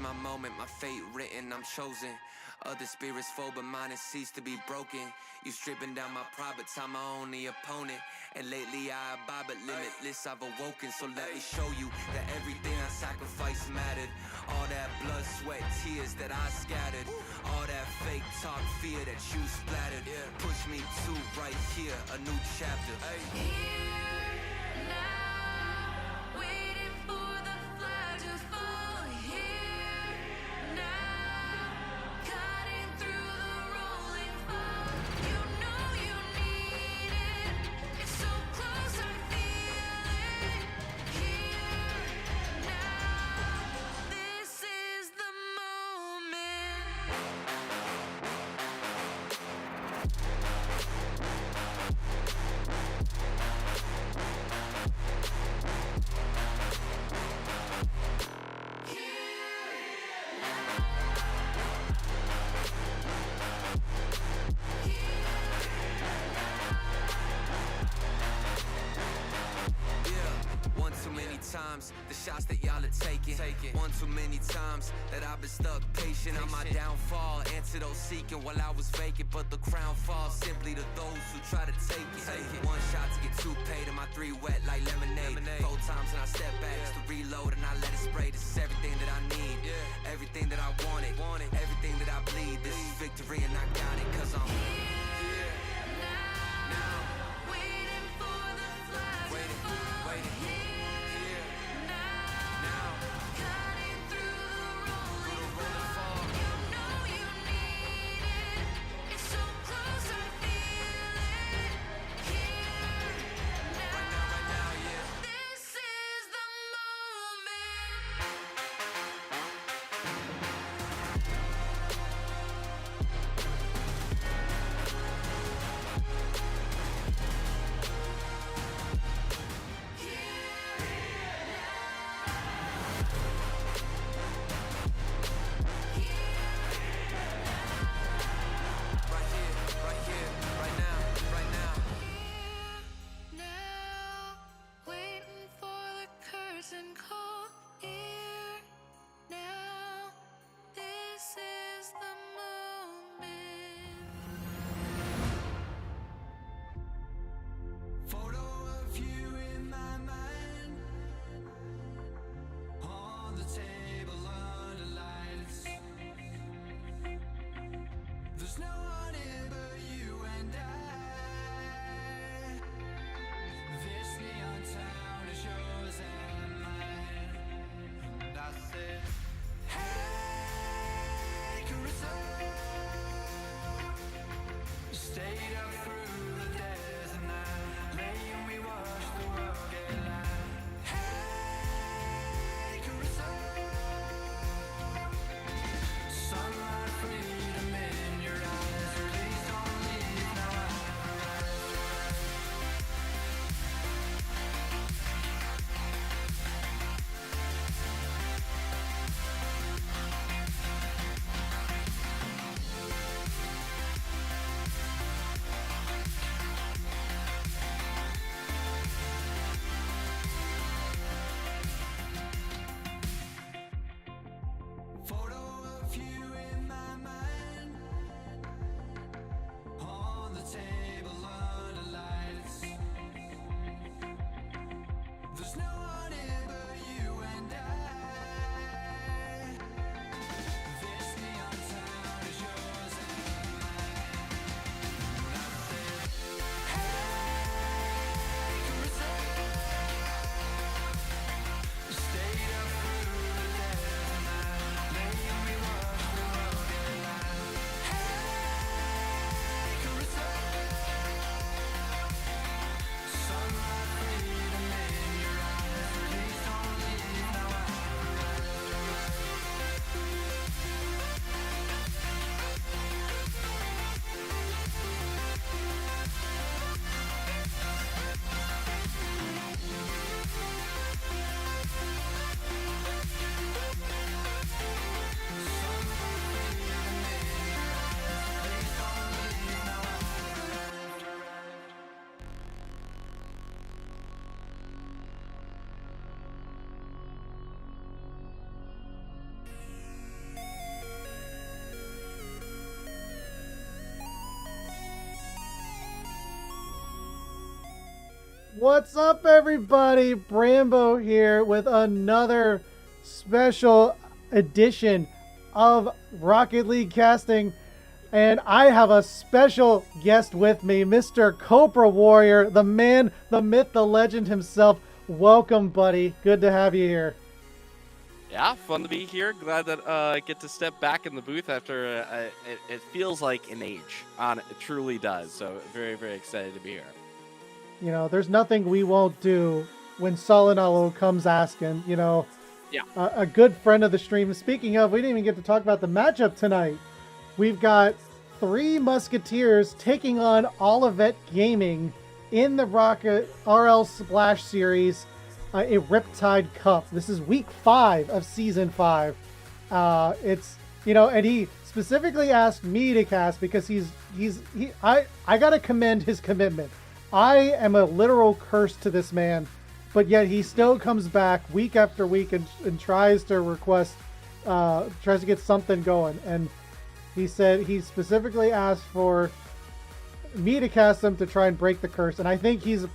my moment, my fate written, I'm chosen. Other spirits fall, but mine has ceased to be broken. You stripping down my pride, but time my only opponent. And lately I abide, but limitless I've awoken. So let me show you that everything I sacrificed mattered. All that blood, sweat, tears that I scattered. All that fake talk, fear that you splattered. Push me to right here, a new chapter. Here, now, waiting for the flag to fall. Here, now, cutting through the rolling fog. You know you need it. It's so close, I feel it. Here, now, this is the moment. One too many times, the shots that y'all are taking. One too many times that I've been stuck patient on my downfall. Antidote seeking while I was vacant, but the crown falls simply to those who try to take it. One shot to get two paid and my three wet like lemonade. 4 times and I step back just to reload and I let it spray. This is everything that I need, everything that I wanted, everything that I bleed. This is victory and I got it, cause I'm here, now, Waiting for the flag to fall. waiting. Here, now, cutting through the rolling fog. You know you need it. It's so close, I feel it. Here, now, this is the moment. What's up, everybody? Brambo here with another special edition of Rocket League Casting. And I have a special guest with me, Mr. CobraWarrior, the man, the myth, the legend himself. Welcome, buddy. Good to have you here. Yeah, fun to be here. Glad that I get to step back in the booth after it feels like an age. It truly does. So very, very excited to be here. You know, there's nothing we won't do when Solinalo comes asking. You know, Yeah. A good friend of the stream. Speaking of, we didn't even get to talk about the matchup tonight. We've got 3 Musketeers taking on Olivett Gaming in the Rocket RL Splash Series, a Riptide Cup. This is week 5 of season 5. It's, you know, and he specifically asked me to cast because I gotta commend his commitment. I am a literal curse to this man, but yet he still comes back week after week and tries to request, tries to get something going. And he said he specifically asked for me to cast him to try and break the curse. And I think he's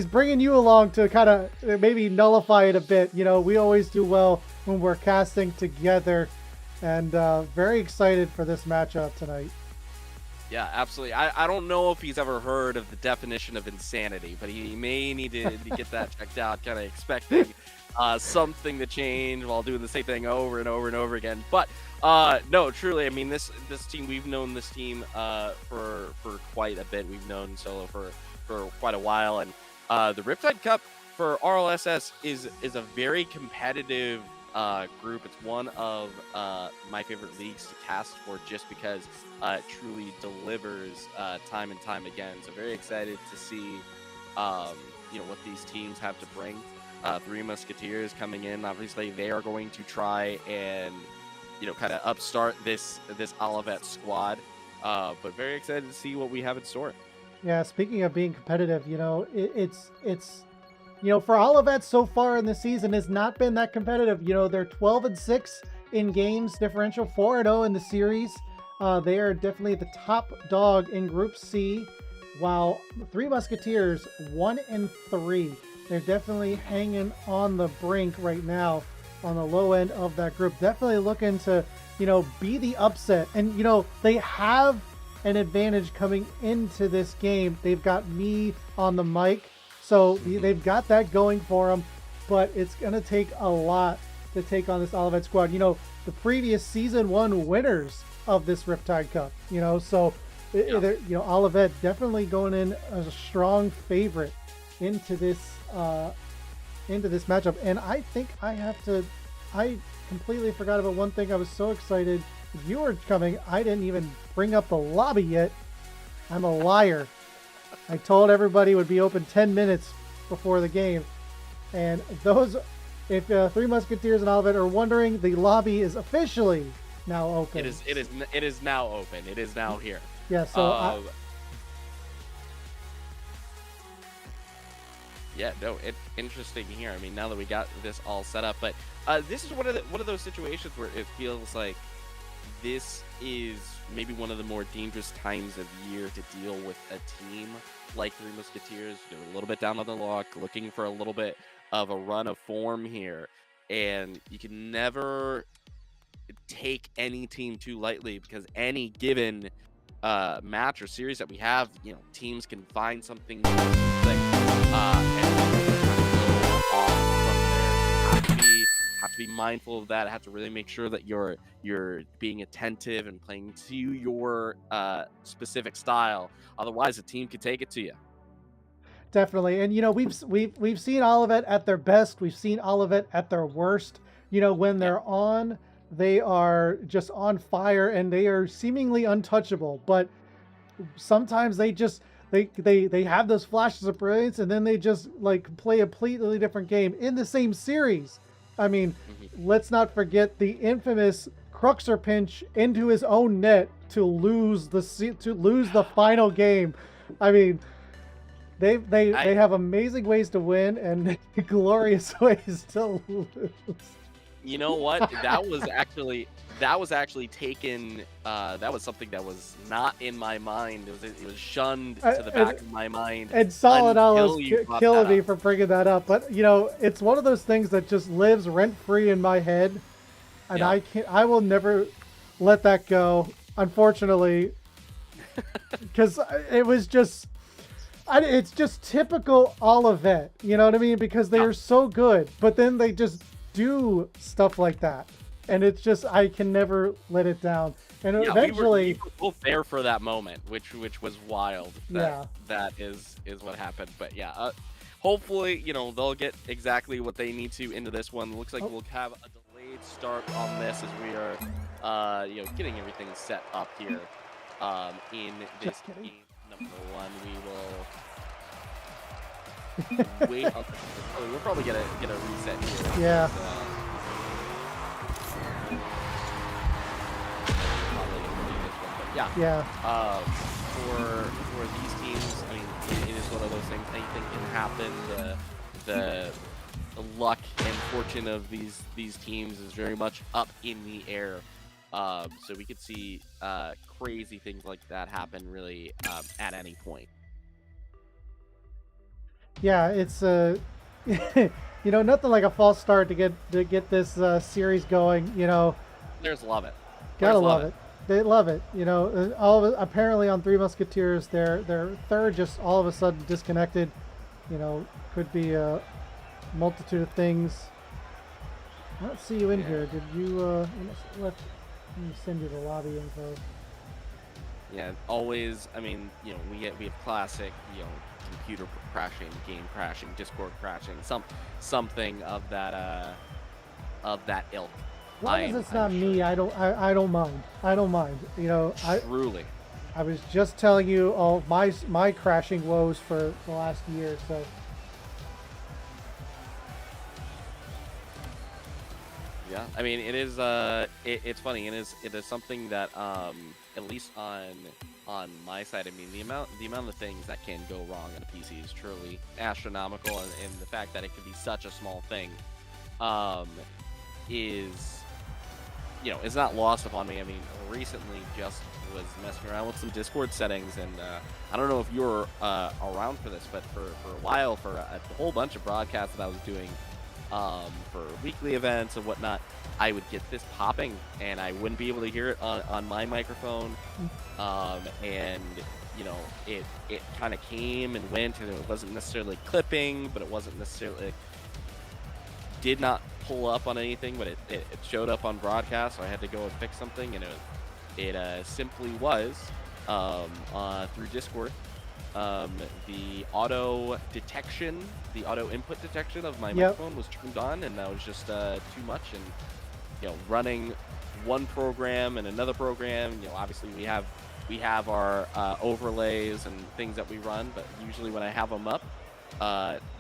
bringing you along to kind of maybe nullify it a bit. You know, we always do well when we're casting together, and very excited for this matchup tonight. Yeah, absolutely. I don't know if he's ever heard of the definition of insanity, but he may need to get that checked out, kind of expecting something to change while doing the same thing over and over and over again. But no, truly, I mean, this team, we've known this team for quite a bit. We've known Solo for quite a while, and the Riptide Cup for RLSS is a very competitive group. It's one of my favorite leagues to cast for, just because it truly delivers time and time again. So very excited to see you know, what these teams have to bring. 3 Musketeers coming in. Obviously, they are going to try and, you know, kind of upstart this Olivett squad. But very excited to see what we have in store. Yeah, speaking of being competitive, you know, it's you know, for Olivett so far in the season has not been that competitive. You know, they're 12-6 in games differential, 4-0 in the series. They are definitely the top dog in Group C, while 3 Musketeers 1-3. They're definitely hanging on the brink right now, on the low end of that group. Definitely looking to, you know, be the upset. And, you know, they have an advantage coming into this game. They've got me on the mic, so they've got that going for them. But it's going to take a lot to take on this Olivett squad. You know, the previous season 1 winners of this Riptide Cup, you know, so, you know, Olivett definitely going in as a strong favorite into this matchup. And I think I completely forgot about one thing. I was so excited you were coming, I didn't even bring up the lobby yet. I'm a liar. I told everybody it would be open 10 minutes before the game. And those, if 3 Musketeers and Olivett are wondering, the lobby is officially now open. It is now open. It is now here. Yeah, so yeah, no, it's interesting here. I mean, now that we got this all set up, but this is one of those situations where it feels like this is maybe one of the more dangerous times of year to deal with a team like 3 Musketeers. You know, a little bit down on the luck, looking for a little bit of a run of form here, and you can never take any team too lightly, because any given match or series that we have, you know, teams can find something new to play, and go off from there. You have to be mindful of that. Have to really make sure that you're being attentive and playing to your specific style. Otherwise, the team could take it to you. definitely. And you know, we've seen Olivett at their best. We've seen Olivett at their worst. You know, when they're on, they are just on fire and they are seemingly untouchable. But sometimes they just they have those flashes of brilliance, and then they just like play a completely different game in the same series. I mean, let's not forget the infamous Cruxer pinch into his own net to lose the final game. I mean, they have amazing ways to win and glorious ways to lose. You know what? That was actually that was actually taken. That was something that was not in my mind. It was shunned to the back of my mind. And Solid until Alo's you brought killing that me up. for bringing that up. But, you know, it's one of those things that just lives rent-free in my head. And Yeah. I will never let that go, unfortunately. Because it was just... it's just typical Olivett, you know what I mean? Because they Yeah. are so good, but then they just do stuff like that. And it's just, I can never let it down. And Yeah, eventually... we were both there for that moment, which was wild. That is what happened. But yeah, hopefully, you know, they'll get exactly what they need to into this one. Looks like we'll have a delayed start on this as we are, you know, getting everything set up here. In this Just kidding. game number 1, we will wait. We'll probably get a reset here. Yeah. Yeah. Yeah. For these teams, I mean, it is one of those things. Anything can happen. The luck and fortune of these teams is very much up in the air. So we could see crazy things like that happen really at any point. Yeah, it's you know, nothing like a false start to get this series going. You know, Players love it. gotta Players love it. They love it. You know, all of it, apparently on Three Musketeers, their third just all of a sudden disconnected. You know, could be a multitude of things. I don't see you in here. Did you? Let me send you the lobby info. Yeah, always. I mean, you know, we have classic, you know, computer crashing, game crashing, Discord crashing, something of that ilk. As long as it's not me, I don't mind. I don't mind. You know, Truly. I was just telling you all my crashing woes for the last year. So Yeah, I mean, it is. It's funny. It is something that at least on my side, I mean, the amount of things that can go wrong on a PC is truly astronomical, and the fact that it could be such a small thing, is, you know, it's not lost upon me. I mean, recently just was messing around with some Discord settings, and I don't know if you were around for this, but for a while, for a whole bunch of broadcasts that I was doing for weekly events and whatnot, I would get this popping, and I wouldn't be able to hear it on my microphone, and you know, it kind of came and went, and it wasn't necessarily clipping, but it wasn't necessarily, did not pull up on anything, but it showed up on broadcast, so I had to go and fix something, and it simply was through Discord. The auto detection, the auto input detection of my microphone was turned on, and that was just too much. And you know, running one program and another program, you know, obviously we have our overlays and things that we run, but usually when I have them up,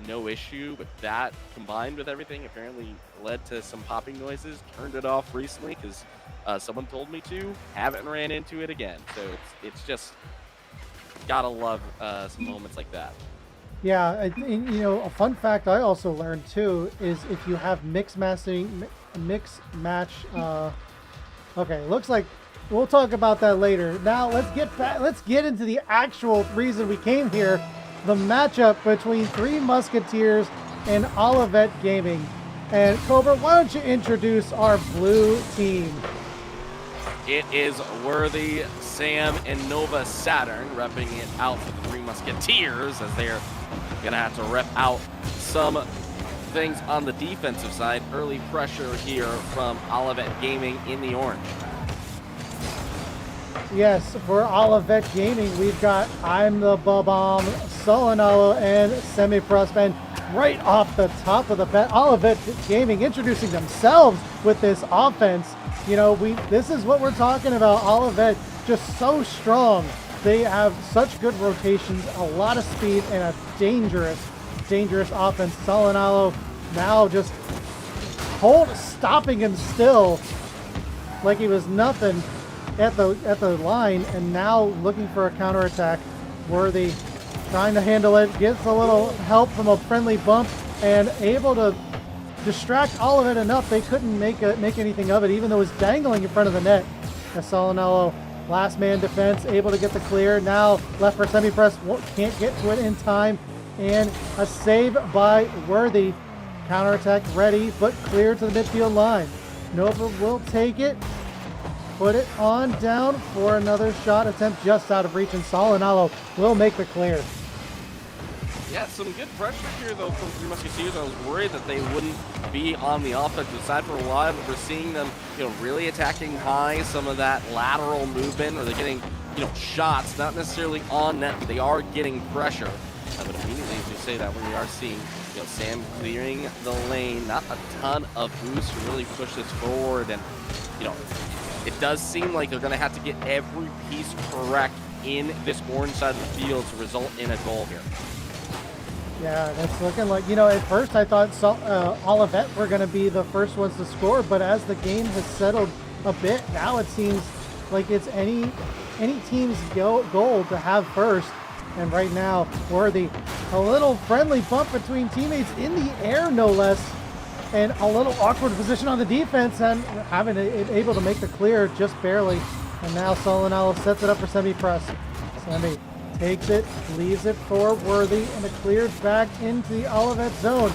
no issue. But that combined with everything apparently led to some popping noises. Turned it off recently because someone told me to. Haven't ran into it again, so it's just. Gotta love some moments like that. yeah, and, you know, a fun fact I also learned too is if you have mix match. Okay, looks like we'll talk about that later. Now let's get back. Let's get into the actual reason we came here, the matchup between Three Musketeers and Olivett Gaming. And Cobra, why don't you introduce our blue team? It is Worthy, Sam, and Nova Saturn repping it out for the Three Musketeers, as they're gonna have to rep out some things on the defensive side. Early pressure here from Olivett Gaming in the orange. Yes, for Olivett Gaming, we've got I'm the Babam, Solinalo, and Semi-Prospen right off the top of the bat. Olivett Gaming introducing themselves with this offense. You know, this is what we're talking about. Olivett just so strong. They have such good rotations, a lot of speed, and a dangerous offense. Solinalo now just stopping him still like he was nothing at the line, and now looking for a counterattack. Worthy trying to handle it, gets a little help from a friendly bump, and able to distract Olivett enough. They couldn't make anything of it, even though it was dangling in front of the net. As Solinello, last man defense, able to get the clear. Now left for semi-press, can't get to it in time. And a save by Worthy. Counterattack ready, but clear to the midfield line. Nova will take it. Put it on down for another shot attempt just out of reach, and Solinello will make the clear. Yeah, some good pressure here, though, from Three Musketeers. I was worried that they wouldn't be on the offensive side for a while, but we're seeing them, really attacking high, some of that lateral movement, or they're getting, shots, not necessarily on net, but they are getting pressure. But immediately, as you say that, we are seeing, Sam clearing the lane, not a ton of boost to really push this forward, and, it does seem like they're going to have to get every piece correct in this orange side of the field to result in a goal here. Yeah, that's looking like, at first I thought Olivett were going to be the first ones to score, but as the game has settled a bit, now it seems like it's any team's goal to have first. And right now, Worthy, a little friendly bump between teammates in the air, no less, and a little awkward position on the defense, and having it able to make the clear just barely. And now Solinello sets it up for semi-press. Semi takes it, leaves it for Worthy, and it clears back into the Olivett zone.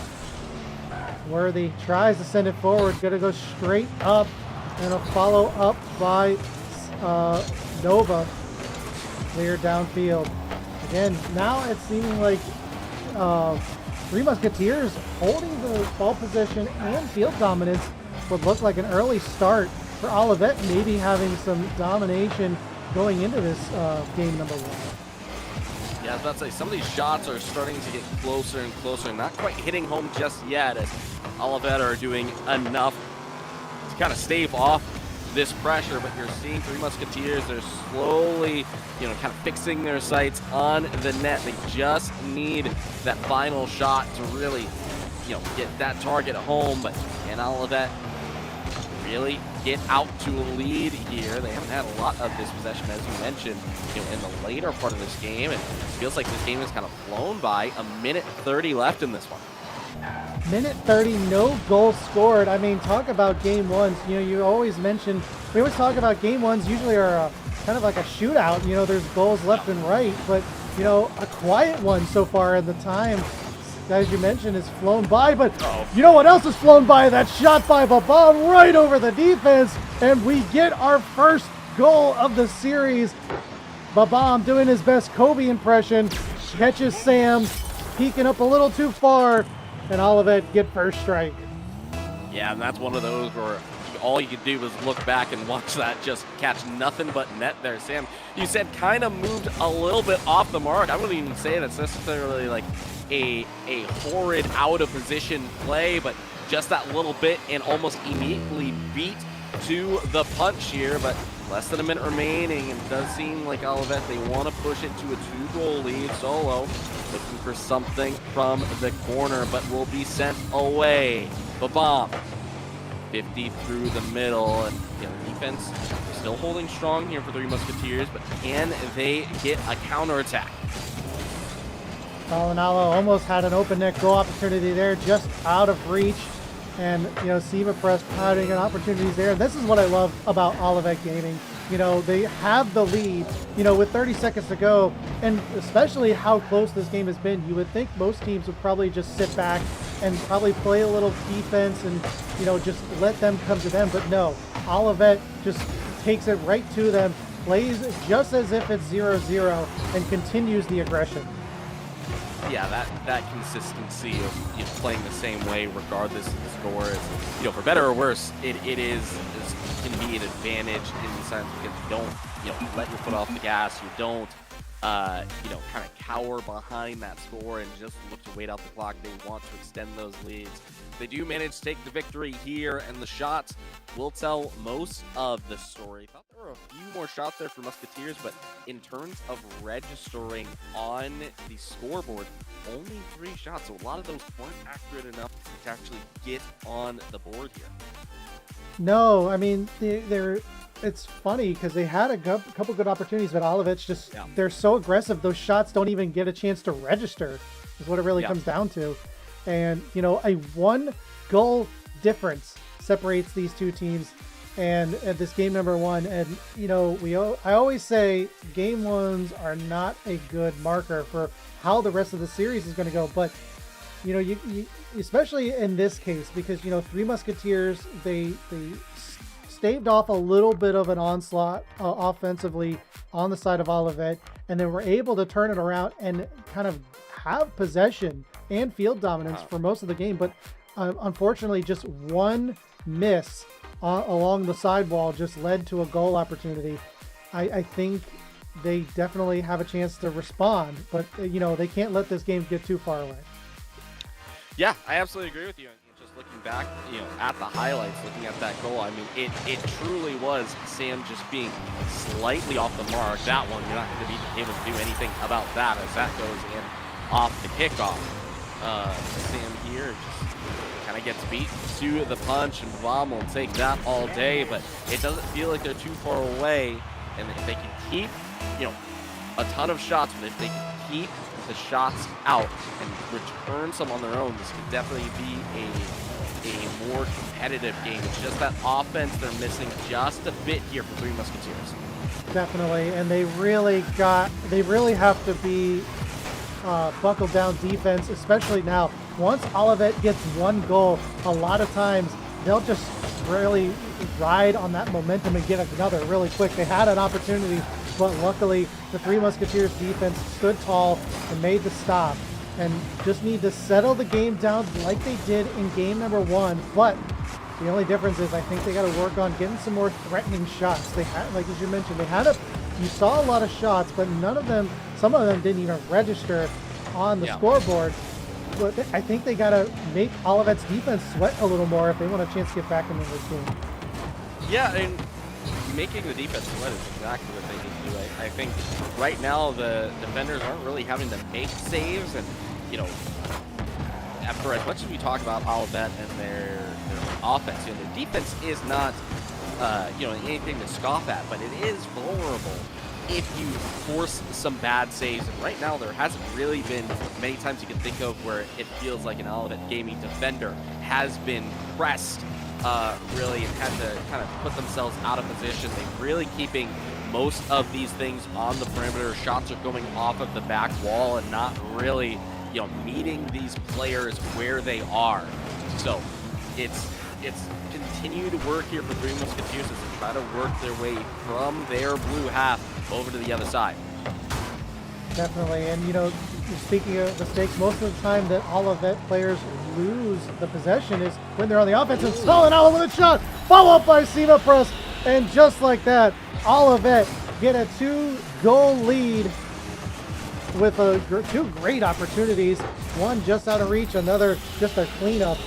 Worthy tries to send it forward, gonna go straight up, and a follow up by Nova. Clear downfield. Again, now it's seeming like Three Musketeers holding the ball position and field dominance would look like an early start for Olivett, maybe having some domination going into this game number one. Yeah, I was about to say, some of these shots are starting to get closer and closer, not quite hitting home just yet, as Olivett are doing enough to kind of stave off this pressure, but you're seeing Three Musketeers, they're slowly, kind of fixing their sights on the net. They just need that final shot to really, get that target home, but can Olivett really get out to a lead here? They haven't had a lot of this possession, as you mentioned, in the later part of this game, and it feels like this game has kind of flown by. A minute 30 left in this one. Minute 30, no goals scored. I mean, talk about game ones. You always mention, we always talk about game ones usually are kind of like a shootout. There's goals left and right, but, a quiet one so far, and the time, as you mentioned, has flown by. But you know what else has flown by? That shot by Babam right over the defense, and we get our first goal of the series. Babam doing his best Kobe impression, catches Sam, peeking up a little too far, and Olivett get first strike. Yeah, and that's one of those where all you could do was look back and watch that just catch nothing but net there. Sam, you said kind of moved a little bit off the mark. I wouldn't even say that's necessarily like a horrid out of position play, but just that little bit and almost immediately beat to the punch here. But less than a minute remaining, and it does seem like Olivett, they want to push it to a 2-goal lead. Solo looking for something from the corner, but will be sent away. Babam, 50 through the middle, and defense still holding strong here for Three Musketeers, but can they get a counterattack? Solinello almost had an open net goal opportunity there, just out of reach. And, Sema Press providing opportunities there. And this is what I love about Olivett Gaming. They have the lead, with 30 seconds to go. And especially how close this game has been, you would think most teams would probably just sit back and probably play a little defense and, just let them come to them. But no, Olivett just takes it right to them, plays just as if it's 0-0, and continues the aggression. Yeah, that consistency of playing the same way regardless of the score is, for better or worse, it can be an advantage in the sense because you don't let your foot off the gas, you don't kind of cower behind that score and just look to wait out the clock. They want to extend those leads. They do manage to take the victory here, and the shots will tell most of the story. Thought there were a few more shots there for Musketeers, but in terms of registering on the scoreboard, only 3 shots. So a lot of those weren't accurate enough to actually get on the board here. No, I mean, it's funny because they had a couple good opportunities, but Olivett's just, they're so aggressive, those shots don't even get a chance to register, is what it really comes down to. And, a 1 goal difference separates these two teams. And at this game number 1, and I always say game 1s are not a good marker for how the rest of the series is going to go. But you especially in this case, because Three Musketeers, they staved off a little bit of an onslaught offensively on the side of Olivett, and then were able to turn it around and kind of have possession and field dominance for most of the game. But unfortunately, just one miss along the sidewall just led to a goal opportunity. I think they definitely have a chance to respond, but they can't let this game get too far away. Yeah, I absolutely agree with you. Just looking back, at the highlights, looking at that goal, I mean, it truly was Sam just being slightly off the mark. That one, you're not going to be able to do anything about that as that goes in off the kickoff. Sam here just kind of gets beat to the punch, and Vom will take that all day, but it doesn't feel like they're too far away. And if they can keep, a ton of shots, but if they can keep the shots out and return some on their own, this could definitely be a more competitive game. It's just that offense they're missing just a bit here for Three Musketeers. Definitely, and they really have to be buckled down defense, especially now. Once Olivett gets one goal, a lot of times they'll just really ride on that momentum and get another really quick. They had an opportunity, but luckily the Three Musketeers defense stood tall and made the stop, and just need to settle the game down like they did in game number 1. But the only difference is I think they got to work on getting some more threatening shots. They had, like as you mentioned, you saw a lot of shots, but some of them didn't even register on the scoreboard. But I think they got to make Olivett's defense sweat a little more if they want a chance to get back into this game. Yeah, and making the defense sweat is exactly what they need to do. I think right now the defenders aren't really having to make saves, and after as much as we talk about Olivett and their offense, their defense is not anything to scoff at, but it is vulnerable if you force some bad saves. And right now there hasn't really been many times you can think of where it feels like an Olivett Gaming defender has been pressed really and had to kind of put themselves out of position. They're really keeping most of these things on the perimeter. Shots are going off of the back wall and not really meeting these players where they are. So it's continued work here for Three Musketeers as they try to work their way from their blue half over to the other side. Definitely, and speaking of mistakes, most of the time that Olivett players lose the possession is when they're on the offensive. Solanalo with a shot, follow up by Siva Press, and just like that, Olivett get a 2-goal lead with two great opportunities. One just out of reach, another just a cleanup,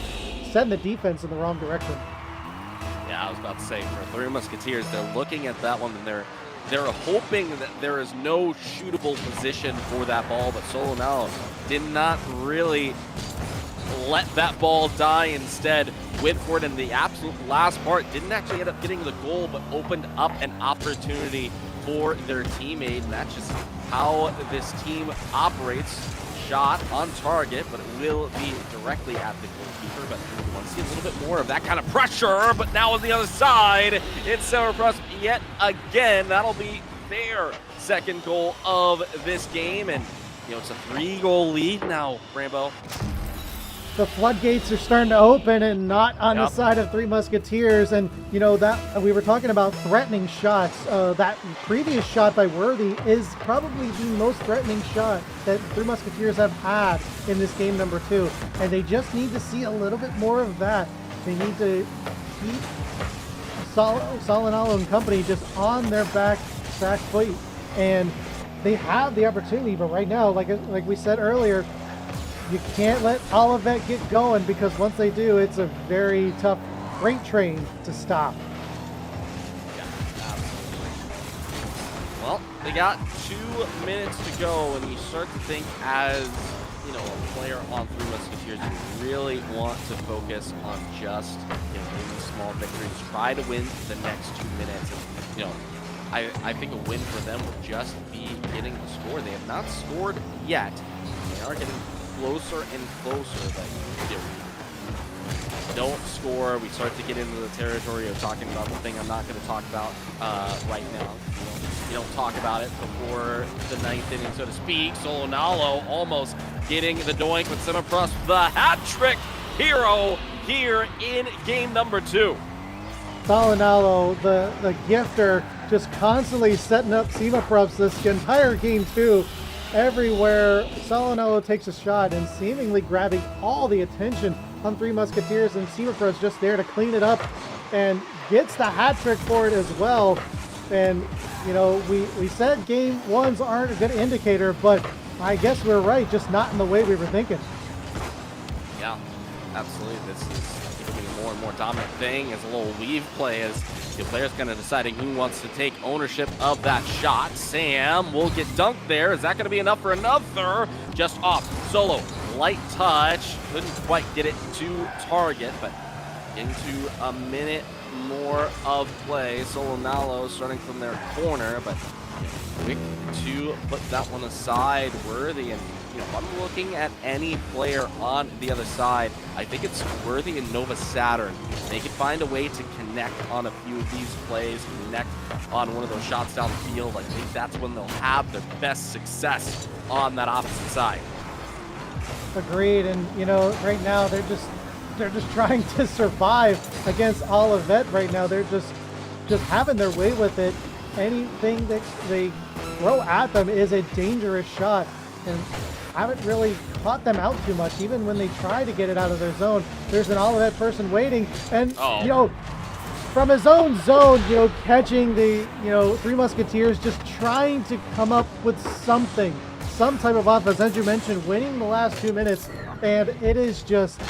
setting the defense in the wrong direction. Yeah, I was about to say, for Three Musketeers, they're looking at that one and they're hoping that there is no shootable position for that ball, but Solanalo did not really let that ball die. Instead, went for it in the absolute last part. Didn't actually end up getting the goal, but opened up an opportunity for their teammate, and that's just how this team operates. Shot on target, but it will be directly at the goalkeeper. But we want to see a little bit more of that kind of pressure. But now on the other side, it's Severpress yet again. That'll be their second goal of this game, and it's a 3-goal lead now, Rambo. The floodgates are starting to open, and not on the side of Three Musketeers. And that we were talking about threatening shots. That previous shot by Worthy is probably the most threatening shot that Three Musketeers have had in this game number 2, and they just need to see a little bit more of that. They need to keep Solanalo and company just on their back foot, and they have the opportunity. But right now, like we said earlier, you can't let Olivett get going, because once they do, it's a very tough freight train to stop. Yeah, absolutely. Well, they got 2 minutes to go, and you start to think as a player on Three Musketeers, you really want to focus on just maybe small victories. Try to win the next 2 minutes, and I think a win for them would just be getting the score. They have not scored yet. They are getting closer and closer, but don't score, we start to get into the territory of talking about the thing I'm not going to talk about right now. You don't talk about it before the 9th inning, so to speak. Solonalo almost getting the doink with Semiprus, the hat-trick hero here in game number 2. Solonalo, the gifter, just constantly setting up Semiprus this entire game 2. Everywhere Solonalo takes a shot and seemingly grabbing all the attention on Three Musketeers, and Semiprus just there to clean it up and gets the hat trick for it as well. And you know, we said game 1s aren't a good indicator, but I guess we're right, just not in the way we were thinking. Yeah, absolutely. This is becoming a more and more dominant thing as a little weave play, as the player's kind of deciding who wants to take ownership of that shot. Sam will get dunked there. Is that going to be enough for another? Just off. Solo. Light touch. Couldn't quite get it to target, but into a minute more of play. Solonalo starting from their corner, but quick to put that one aside. Worthy, and you know, I'm looking at any player on the other side. I think it's Worthy and Nova Saturn. They could find a way to connect on a few of these plays, connect on one of those shots down the field. I think that's when they'll have their best success on that opposite side. Agreed, and you know, right now they're just trying to survive against Olivett right now. They're just having their way with it. Anything that they throw at them is a dangerous shot, and haven't really caught them out too much. Even when they try to get it out of their zone, there's an Olivett person waiting, and you know, from his own zone, you know, catching the, you know, Three Musketeers, just trying to come up with something, some type of offense. As you mentioned, winning the last 2 minutes, and it is just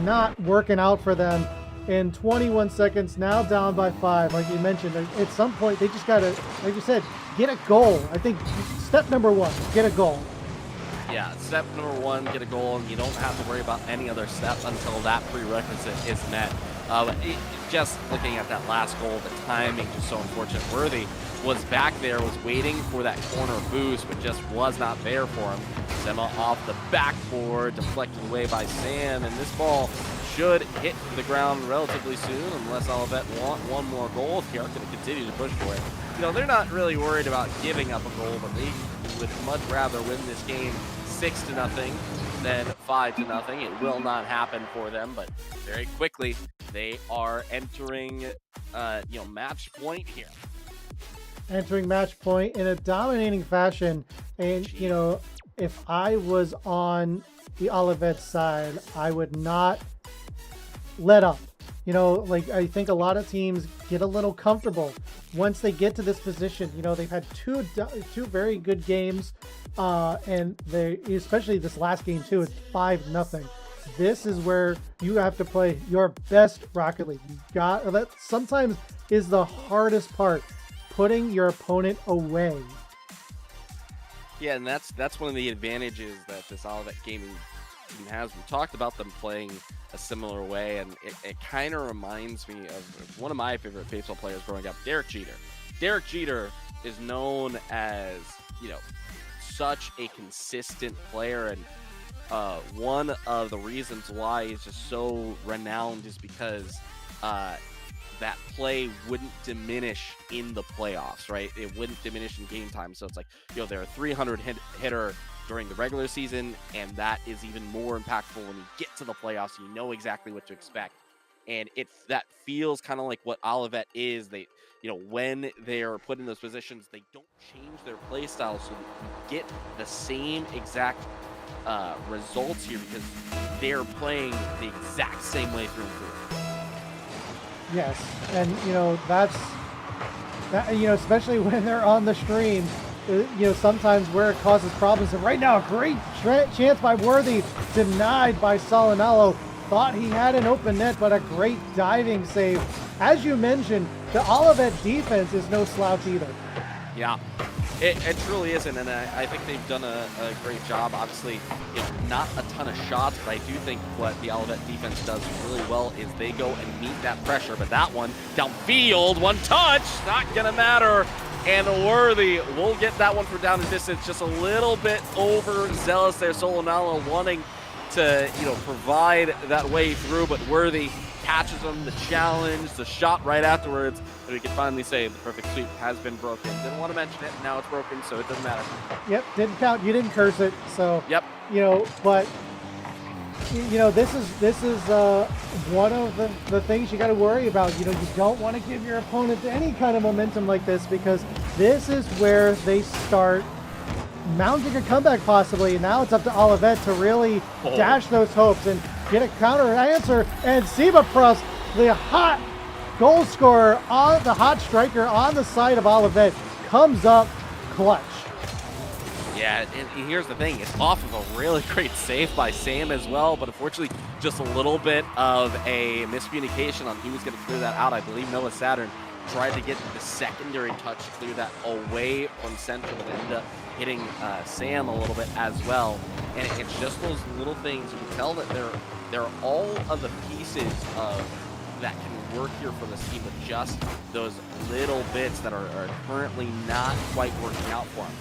not working out for them. In 21 seconds, now down by 5. Like you mentioned, at some point they just gotta, like you said, get a goal. I think step number 1, get a goal. Yeah, step number 1, get a goal, and you don't have to worry about any other step until that prerequisite is met. Just looking at that last goal, the timing just so unfortunate. Worthy was back there, was waiting for that corner boost, but just was not there for him. Sema off the backboard, deflected away by Sam, and this ball should hit the ground relatively soon, unless Olivett want one more goal. They are going to continue to push for it. You know, they're not really worried about giving up a goal, but they would much rather win this game 6-0 than 5-0. It will not happen for them, but very quickly they are entering, you know, match point here. Entering match point in a dominating fashion, and you know, if I was on the Olivett side, I would not let up. You know, like I think a lot of teams get a little comfortable once they get to this position. You know, they've had two very good games, and they, especially this last game too, it's 5-0. This is where you have to play your best Rocket League. You got that. Sometimes is the hardest part, putting your opponent away. Yeah, and that's one of the advantages that this Olivett Gaming team has. We talked about them playing a similar way, and it kind of reminds me of one of my favorite baseball players growing up, Derek Jeter. Derek Jeter is known as, you know, such a consistent player, and one of the reasons why he's just so renowned is because that play wouldn't diminish in the playoffs, right? It wouldn't diminish in game time. So it's like, you know, they're a 300 hitter during the regular season, and that is even more impactful when you get to the playoffs. You know exactly what to expect, and that feels kind of like what Olivett is. They, you know, when they are put in those positions, they don't change their play style, so you get the same exact results here because they're playing the exact same way through and through. Yes, and you know, that, you know, especially when they're on the stream, you know, sometimes where it causes problems. And right now, a great chance by Worthy, denied by Solonalo. Thought he had an open net, but a great diving save. As you mentioned, the Olivett defense is no slouch either. Yeah, it truly isn't, and I think they've done a great job. Obviously, you know, not a ton of shots, but I do think what the Olivett defense does really well is they go and meet that pressure. But that one, downfield, one touch, not gonna matter. And Worthy will get that one for down and distance, just a little bit overzealous there. Solonalo wanting to, provide that way through, but Worthy catches him, the challenge, the shot right afterwards, and we can finally say the perfect sweep has been broken. Didn't want to mention it, now it's broken, so it doesn't matter. Yep, didn't count. You didn't curse it, so. Yep. But this is one of the things you got to worry about. You don't want to give your opponent any kind of momentum like this, because this is where they start mounting a comeback possibly. And now it's up to Olivett to really dash those hopes and get a counter answer. And CobraWarrior, the hot goal scorer, on the hot striker on the side of Olivett, comes up clutch. Yeah, and here's the thing. It's off of a really great save by Sam as well, but unfortunately just a little bit of a miscommunication on who was going to clear that out. I believe Noah Saturn tried to get the secondary touch to clear that away from center, but ended up hitting Sam a little bit as well. And it's just those little things. You can tell that they're all of the pieces of that can work here for this team, but just those little bits that are currently not quite working out for them.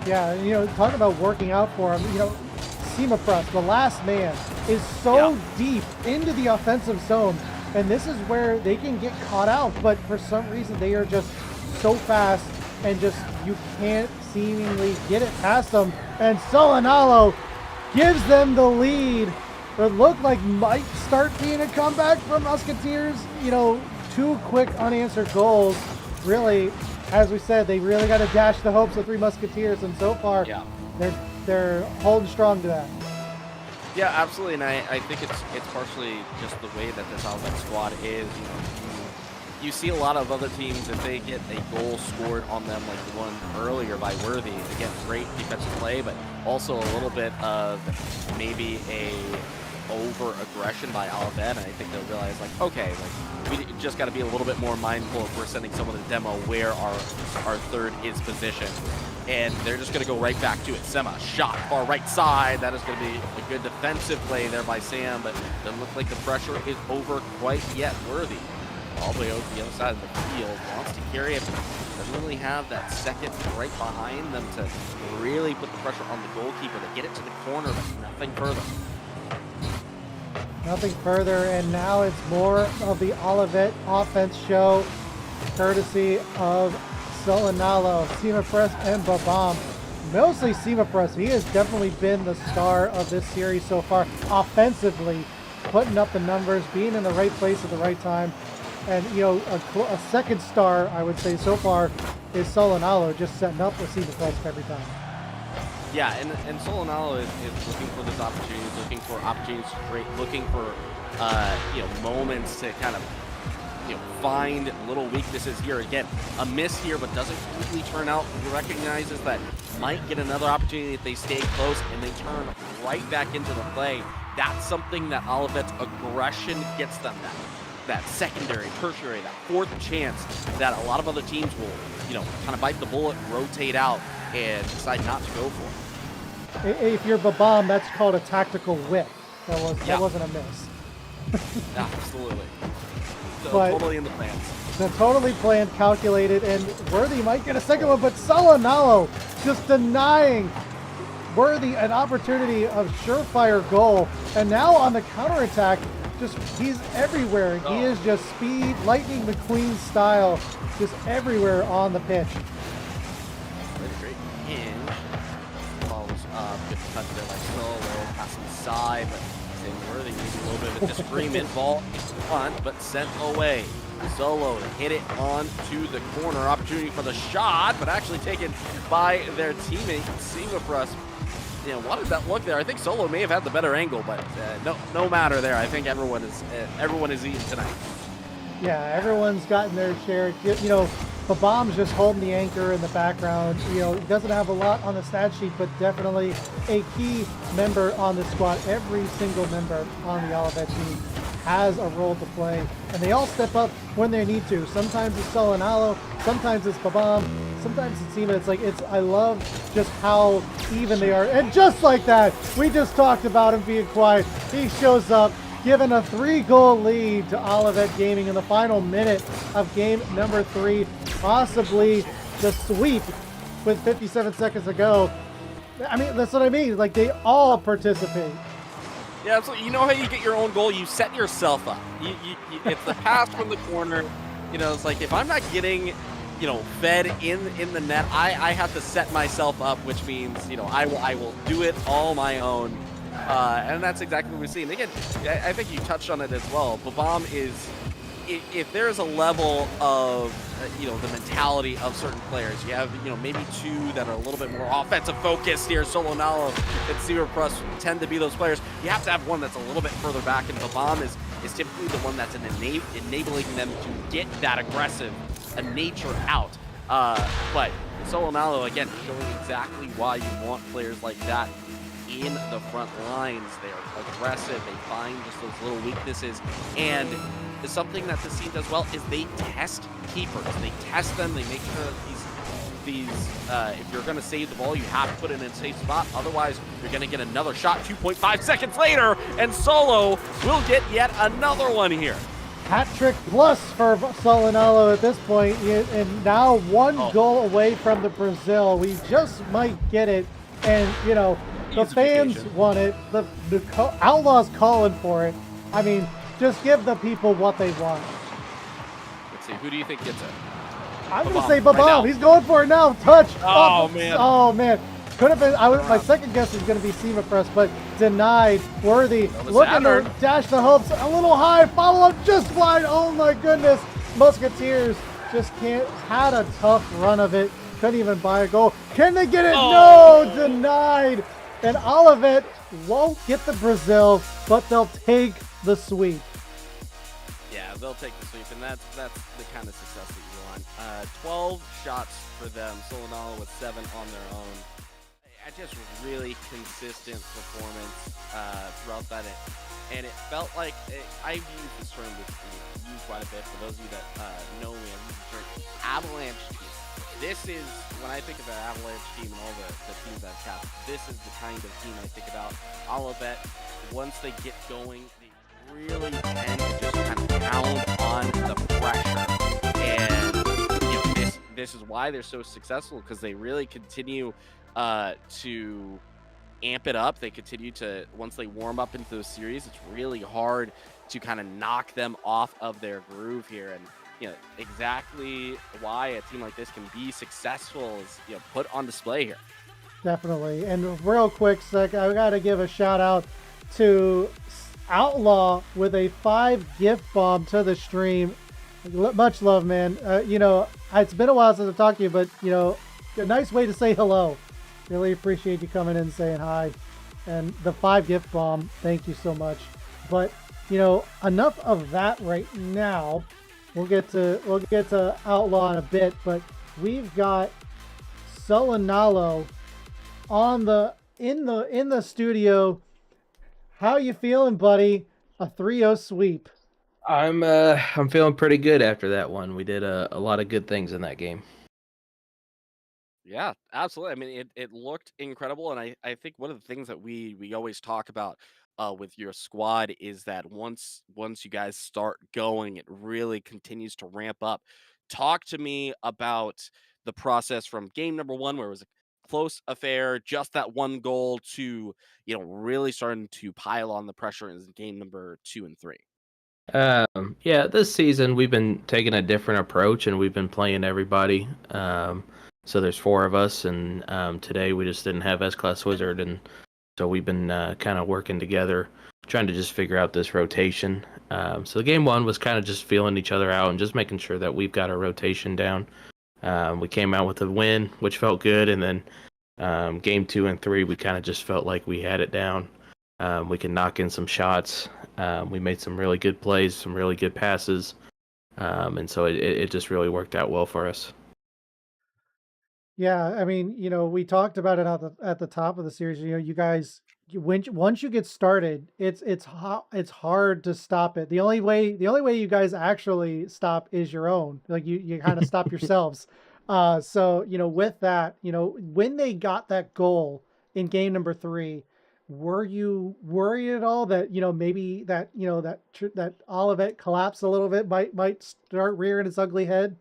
Yeah, talk about working out for him. CobraWarrior, the last man, is so deep into the offensive zone, and this is where they can get caught out, but for some reason they are just so fast, and just you can't seemingly get it past them. And Solanalo gives them the lead. It looked like might start being a comeback from Musketeers. 2 quick unanswered goals. Really, as we said, they really got to dash the hopes of 3 Musketeers, and so far, they're holding strong to that. Yeah, absolutely, and I think it's partially just the way that this Olivett squad is. You see a lot of other teams, if they get a goal scored on them like the one earlier by Worthy, again, great defensive play, but also a little bit of maybe a over-aggression by Olivett, and I think they'll realize, like, okay, we just got to be a little bit more mindful if we're sending someone to demo where our third is positioned. And they're just going to go right back to it. Sema, shot, far right side. That is going to be a good defensive play there by Sam, but doesn't look like the pressure is over quite yet. Worthy, all the way over to the other side of the field, wants to carry it, doesn't really have that second right behind them to really put the pressure on the goalkeeper to get it to the corner, but nothing further. Nothing further, and now it's more of the Olivett offense show, courtesy of Solanalo, CobraWarrior, and Babam. Mostly CobraWarrior. He has definitely been the star of this series so far, offensively, putting up the numbers, being in the right place at the right time. And, a second star, I would say, so far is Solanalo, just setting up with CobraWarrior every time. Yeah, and Solanalo is looking for those opportunities, looking for opportunities to create, looking for moments to kind of find little weaknesses here. Again, a miss here, but doesn't completely turn out. He recognizes that might get another opportunity if they stay close and they turn right back into the play. That's something that Olivett's aggression gets them, that secondary, tertiary, that fourth chance that a lot of other teams will, kind of bite the bullet, rotate out, and decide not to go for. If you're Babam, that's called a tactical whip. That wasn't a miss. Absolutely. So But totally in the plans. they're totally planned, calculated, and Worthy might get a second one, but Solanalo just denying Worthy an opportunity of surefire goal. And now on the counterattack, he's everywhere. He is just speed, Lightning McQueen style, just everywhere on the pitch. Great hinge. Follows up. Good touch there by Solo. Passing side, but Worthy maybe a little bit of a disagreement. Ball in front, but sent away. Solo to hit it onto the corner. Opportunity for the shot, but actually taken by their teammate, CobraWarrior. Wanted that look there. I think Solo may have had the better angle, but no matter there. I think everyone is eating tonight. Yeah, everyone's gotten their share. Babam's just holding the anchor in the background. He doesn't have a lot on the stat sheet, but definitely a key member on the squad. Every single member on the Olivett team has a role to play, and they all step up when they need to. Sometimes it's Solanalo, sometimes it's Babam, sometimes it's Sema. I love just how even they are. And just like that, we just talked about him being quiet. He shows up, giving a 3-goal lead to Olivett Gaming in the final minute of game number 3, possibly the sweep with 57 seconds to go. I mean, that's what I mean. Like, they all participate. Yeah, so you know how you get your own goal? You set yourself up. It's the pass from the corner. You know, it's like if I'm not getting, fed in the net, I have to set myself up, which means, I will do it all my own. And that's exactly what we're seeing. Again, I think you touched on it as well. Babam is, if there's a level of, the mentality of certain players, you have, maybe two that are a little bit more offensive focused here. Solo Nalo and Zero Plus tend to be those players. You have to have one that's a little bit further back, and Babam is typically the one that's enabling them to get that aggressive nature out. But Solo Nalo, again, showing exactly why you want players like that in the front lines. They are aggressive. They find just those little weaknesses. And something that this team does well is they test keepers. They test them. They make sure that these if you're going to save the ball, you have to put it in a safe spot. Otherwise, you're going to get another shot 2.5 seconds later, and Solo will get yet another one here. Hat trick plus for Solinalo at this point, and now one goal away from the Brazil. We just might get it, and the fans want it. The Outlaws calling for it. I mean, just give the people what they want. Let's see, who do you think gets it? I'm going to say Babam. He's going for it now. Touch. Oh, man. Oh, man. Could have been. My second guess was going to be Seema Press, but denied. Worthy. Looking to dash the hopes. A little high. Follow up just wide. Oh, my goodness. Musketeers just had a tough run of it. Couldn't even buy a goal. Can they get it? Oh. No. Denied. And Olivett won't get the Brazil, but they'll take the sweep. Yeah, they'll take the sweep, and that's the kind of success that you want. 12 shots for them. Solinalo with 7 on their own. Just really consistent performance throughout that. And it felt like, I've used this term used quite a bit. For those of you that know me, I've used the term avalanche team. This is, when I think of an avalanche team and all the teams I've capped, this is the kind of team I think about. Olivett, once they get going, they really tend to just kind of pound on the pressure. And this is why they're so successful, because they really continue to amp it up. They continue to, once they warm up into the series, it's really hard to kind of knock them off of their groove here. And exactly why a team like this can be successful is put on display here. Definitely. And real quick, I gotta give a shout out to Outlaw with a 5 gift bomb to the stream. Much love, man. It's been a while since I've talked to you, but a nice way to say hello. Really appreciate you coming in and saying hi. And the 5 gift bomb, thank you so much. But enough of that right now. We'll get to Outlaw in a bit, but we've got Solinalo in the studio. How you feeling, buddy? A 3-0 sweep. I'm feeling pretty good after that one. We did a lot of good things in that game. Yeah, absolutely. I mean, it looked incredible, and I think one of the things that we always talk about with your squad is that once you guys start going, it really continues to ramp up. Talk to me about the process from game number 1, where it was a close affair, just that one goal, to really starting to pile on the pressure in game number 2 and 3. Yeah, this season we've been taking a different approach, and we've been playing everybody. So there's 4 of us, and today we just didn't have S-Class Wizard, and so we've been kind of working together, trying to just figure out this rotation. So game 1 was kind of just feeling each other out and just making sure that we've got our rotation down. We came out with a win, which felt good, and then game 2 and 3, we kind of just felt like we had it down. We can knock in some shots. We made some really good plays, some really good passes, and so it just really worked out well for us. Yeah, I mean, we talked about it at the top of the series. You guys, once you get started, it's hard to stop it. The only way you guys actually stop is your own. Like you kind of stop yourselves. So with that, when they got that goal in game number 3, were you worried at all that maybe that that Olivett collapse a little bit might start rearing its ugly head?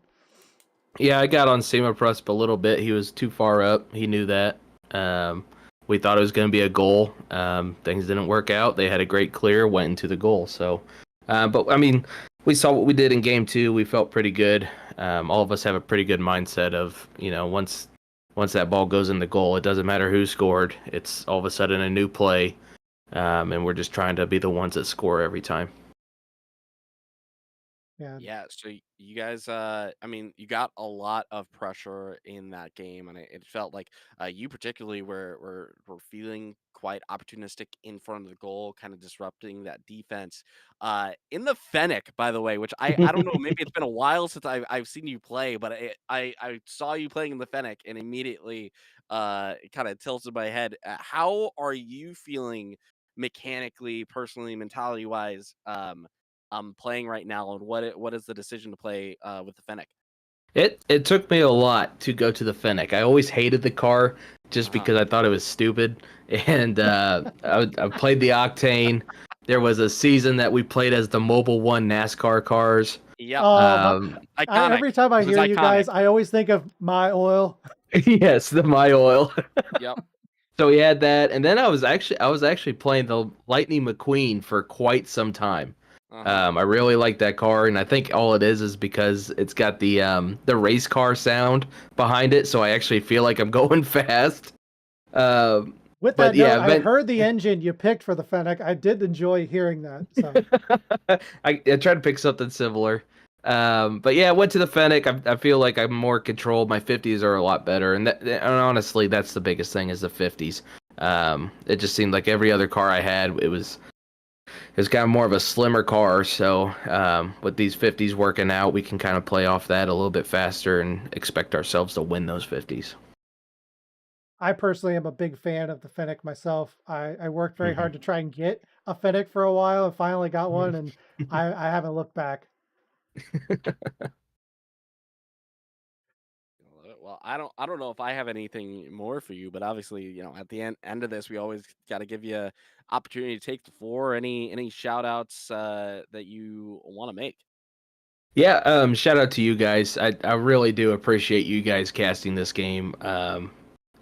Yeah, I got on Seema Prusp a little bit. He was too far up. He knew that. we thought it was going to be a goal. Things didn't work out. They had a great clear, went into the goal. So, but I mean, we saw what we did in game 2. We felt pretty good. All of us have a pretty good mindset of, once that ball goes in the goal, it doesn't matter who scored. It's all of a sudden a new play, and we're just trying to be the ones that score every time. Yeah. Yeah, so you guys, I mean, you got a lot of pressure in that game, and it felt like you particularly were feeling quite opportunistic in front of the goal, kind of disrupting that defense. In the Fennec, by the way, which I don't know, maybe it's been a while since I've seen you play, but I saw you playing in the Fennec and immediately it kind of tilted my head. How are you feeling mechanically, personally, mentality wise? Playing right now, and what is the decision to play with the Fennec? It took me a lot to go to the Fennec. I always hated the car just because I thought it was stupid. And I played the Octane. There was a season that we played as the Mobile One NASCAR cars. Yep. Iconic. Every time I This is hear you guys, iconic. I always think of My Oil. Yes, the My Oil. Yep. So we had that, and then I was actually playing the Lightning McQueen for quite some time. I really like that car, and I think all it is because it's got the race car sound behind it, so I actually feel like I'm going fast. With that note, I heard the engine you picked for the Fennec. I did enjoy hearing that. So. I tried to pick something similar. But yeah, I went to the Fennec. I feel like I'm more controlled. My 50s are a lot better, and honestly, that's the biggest thing is the 50s. It just seemed like every other car I had, it's kind of more of a slimmer car, so with these 50s working out, we can kind of play off that a little bit faster and expect ourselves to win those 50s. I personally am a big fan of the Fennec myself. I worked very hard to try and get a Fennec for a while and finally got one, and I haven't looked back. Well, I don't know if I have anything more for you, but obviously, at the end of this, we always got to give you opportunity to take the floor. Any shout outs that you want to make? Yeah, shout out to you guys. I really do appreciate you guys casting this game.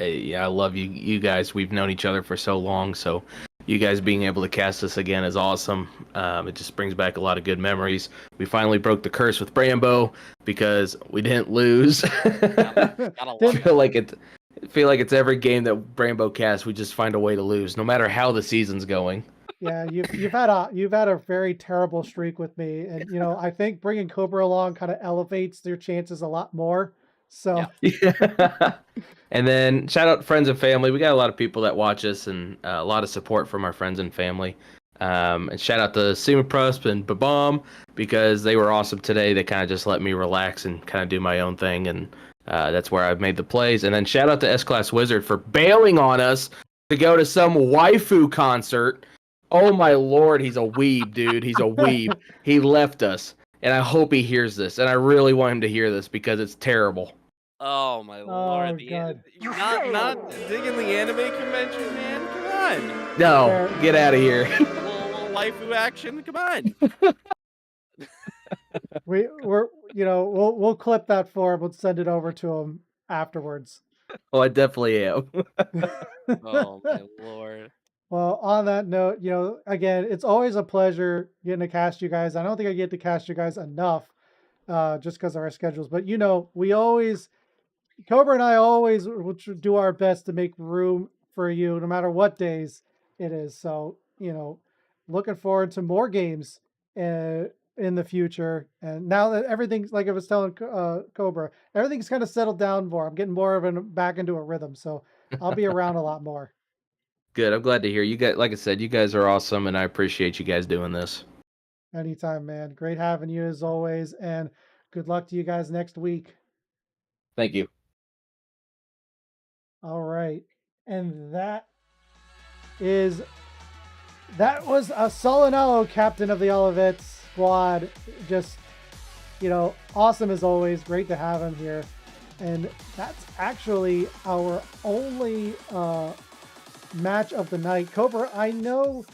Yeah, I love you guys. We've known each other for so long, so you guys being able to cast this again is awesome. It just brings back a lot of good memories. We finally broke the curse with Brambo because we didn't lose. I feel like it's every game that Brambo casts, we just find a way to lose, no matter how the season's going. Yeah, you've had a very terrible streak with me, and I think bringing Cobra along kind of elevates your chances a lot more. So yeah. And then shout out to friends and family. We got a lot of people that watch us and a lot of support from our friends and family. And shout out to Sima Prusp and Babam because they were awesome today. They kind of just let me relax and kind of do my own thing, and that's where I've made the plays. And then shout out to S-Class Wizard for bailing on us to go to some waifu concert. Oh my lord, he's a weeb, dude. He's a weeb. He left us, and I hope he hears this. And I really want him to hear this because it's terrible. Oh my lord! God. Not digging the anime convention, man. Come on. No, get out of here. little waifu action. Come on. We'll clip that for him. We'll send it over to him afterwards. Oh, I definitely am. Oh my lord. Well, on that note, again, it's always a pleasure getting to cast you guys. I don't think I get to cast you guys enough, just because of our schedules. But Cobra and I always will do our best to make room for you, no matter what days it is. So, looking forward to more games in the future. And now that everything's, like I was telling Cobra, everything's kind of settled down more. I'm getting more of back into a rhythm. So I'll be around a lot more. Good. I'm glad to hear you guys. Like I said, you guys are awesome, and I appreciate you guys doing this. Anytime, man. Great having you as always. And good luck to you guys next week. Thank you. All right. And that was a Solinello, captain of the Olivett squad. Just, awesome as always. Great to have him here. And that's actually our only match of the night. Cobra, I know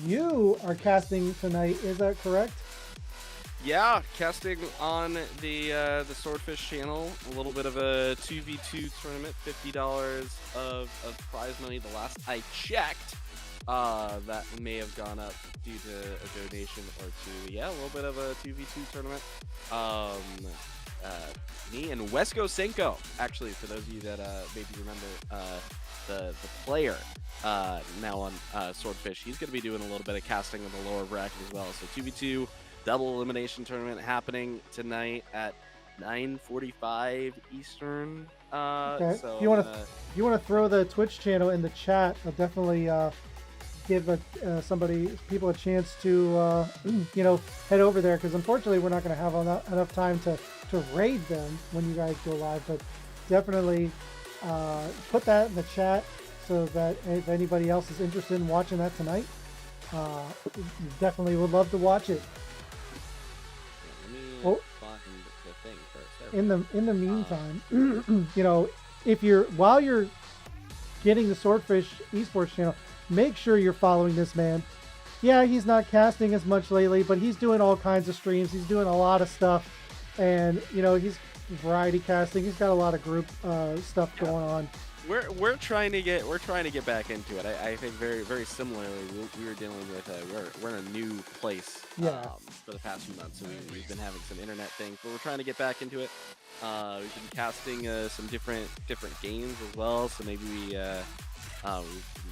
you are casting tonight. Is that correct? Yeah, casting on the Swordfish channel. A little bit of a 2v2 tournament, $50 of prize money. The last I checked, that may have gone up due to a donation or two. Yeah, a little bit of a 2v2 tournament. Me and Wesko Senko, actually, for those of you that maybe remember the player now on Swordfish, he's going to be doing a little bit of casting in the lower bracket as well. So 2v2 double elimination tournament happening tonight at 9:45 Eastern. Okay. So If you want to throw the Twitch channel in the chat, I'll definitely give people a chance to head over there, because unfortunately we're not going to have enough time to raid them when you guys go live. But definitely put that in the chat so that if anybody else is interested in watching that tonight, definitely would love to watch it. Let me find the thing first. In the meantime, while you're getting the Swordfish Esports channel, make sure you're following this man. Yeah, he's not casting as much lately, but he's doing all kinds of streams. He's doing a lot of stuff, and he's variety casting. He's got a lot of group stuff going on. We're trying to get back into it. I think very very similarly. We were dealing with we're in a new place for the past few months, so we've been having some internet things, but we're trying to get back into it. We've been casting some different games as well. So maybe we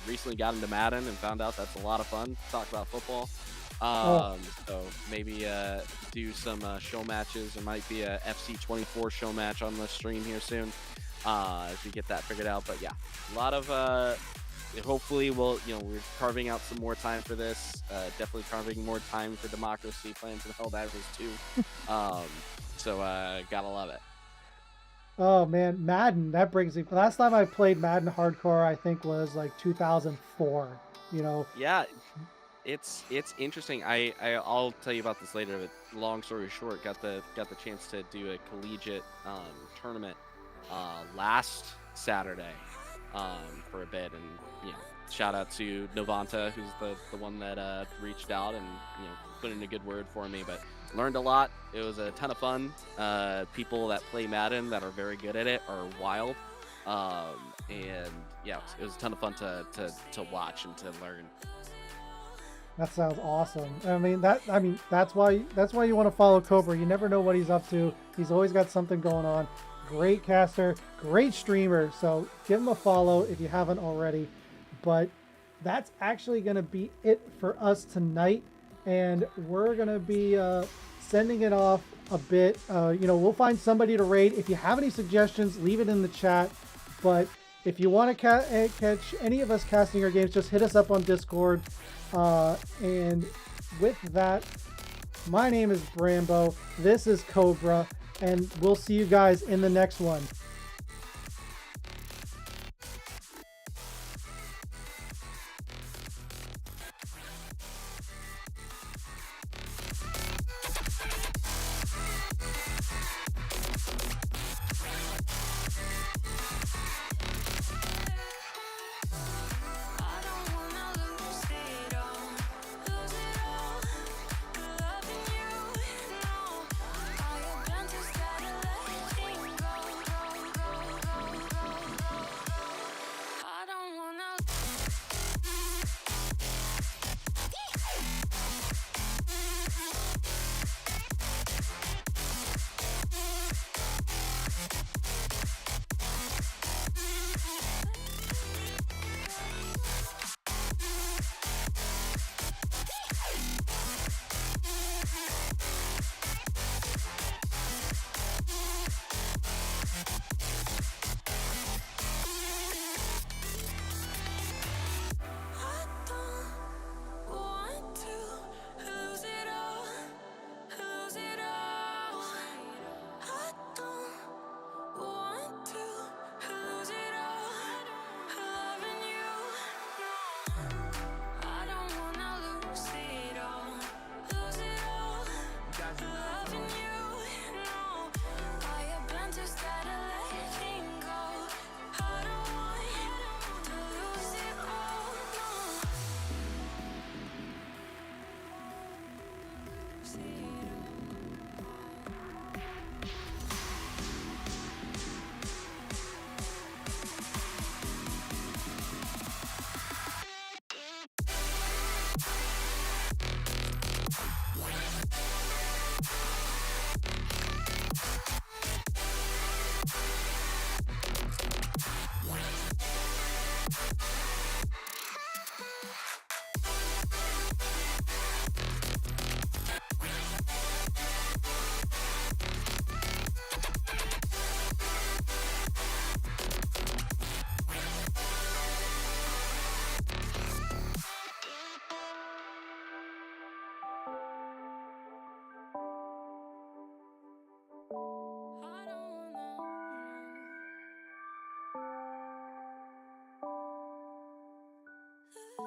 recently got into Madden and found out that's a lot of fun. Talk about football. So maybe do some show matches. There might be a FC24 show match on the stream here soon. If we get that figured out. But yeah, a lot of hopefully we're carving out some more time for this. Definitely carving more time for democracy, plans and Helldivers too. So gotta love it. Oh man, Madden, that brings me. Last time I played Madden Hardcore, I think was like 2004. Yeah, it's interesting. I'll tell you about this later. But long story short, got the chance to do a collegiate tournament last Saturday for a bit, and shout out to Novanta, who's the one that reached out and put in a good word for me. But learned a lot. It was a ton of fun. People that play Madden that are very good at it are wild, and yeah, it was a ton of fun to watch and to learn. That sounds awesome. That's why you want to follow Cobra. You never know what he's up to. He's always got something going on. Great caster, great streamer. So give him a follow if you haven't already. But that's actually going to be it for us tonight. And we're going to be sending it off a bit. We'll find somebody to raid. If you have any suggestions, leave it in the chat. But if you want to catch any of us casting our games, just hit us up on Discord. And with that, my name is Brambo. This is Cobra. And we'll see you guys in the next one.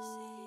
see.